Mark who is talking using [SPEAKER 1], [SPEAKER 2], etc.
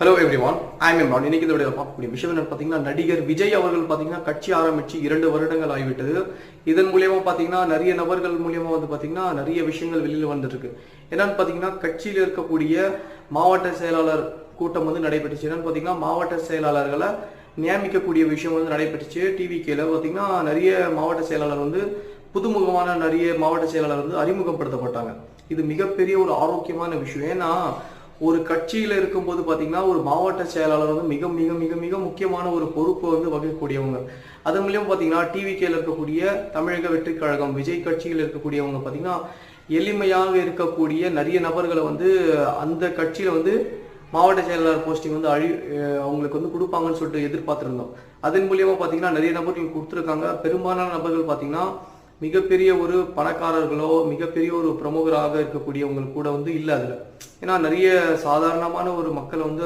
[SPEAKER 1] Hello everyone, I am Imran. இன்னைக்கு இந்த வீடியோவில் பார்க்கக்கூடிய விஷயம் என்னன்னு பார்த்தீங்கன்னா, நடிகர் விஜய் அவர்கள் பார்த்தீங்கன்னா கட்சி ஆரம்பிச்சு 2 வருடங்கள் ஆகிவிட்டது. இதன் மூலியமா பார்த்தீங்கன்னா நிறைய நபர்கள் மூலியமா வந்து பார்த்தீங்கன்னா நிறைய விஷயங்கள் வெளியில் வந்துட்டு இருக்கு. என்னன்னு பார்த்தீங்கன்னா, கட்சியில் இருக்கக்கூடிய மாவட்ட செயலாளர் கூட்டம் வந்து நடைபெற்றுச்சு. என்னன்னு பார்த்தீங்கன்னா, மாவட்ட செயலாளர்களை நியமிக்கக்கூடிய விஷயம் வந்து நடைபெற்றுச்சு. டிவிகேல பார்த்தீங்கன்னா நிறைய மாவட்ட செயலாளர் வந்து புதுமுகமான நிறைய மாவட்ட செயலாளர் வந்து அறிமுகப்படுத்தப்பட்டாங்க. இது மிகப்பெரிய ஒரு ஆரோக்கியமான விஷயம். ஏன்னா ஒரு கட்சியில இருக்கும்போது பாத்தீங்கன்னா ஒரு மாவட்ட செயலாளர் வந்து மிக மிக மிக மிக முக்கியமான ஒரு பொறுப்பை வந்து வகிக்கக்கூடியவங்க. அதன் மூலியம் பாத்தீங்கன்னா டிவிகேல இருக்கக்கூடிய தமிழக வெற்றி கழகம் விஜய் கட்சியில் இருக்கக்கூடியவங்க பாத்தீங்கன்னா எளிமையாக இருக்கக்கூடிய நிறைய நபர்களை வந்து அந்த கட்சியில வந்து மாவட்ட செயலாளர் போஸ்டிங் வந்து அவங்களுக்கு வந்து கொடுப்பாங்கன்னு சொல்லிட்டு எதிர்பார்த்திருந்தோம். அதன் மூலியமா பாத்தீங்கன்னா நிறைய நபர்கள் கொடுத்துருக்காங்க. பெரும்பாலான நபர்கள் பாத்தீங்கன்னா மிகப்பெரிய ஒரு பணக்காரர்களோ மிகப்பெரிய ஒரு பிரமுகராக இருக்கக்கூடியவங்க கூட வந்து இல்லை அதுல. ஏன்னா நிறைய சாதாரணமான ஒரு மக்களை வந்து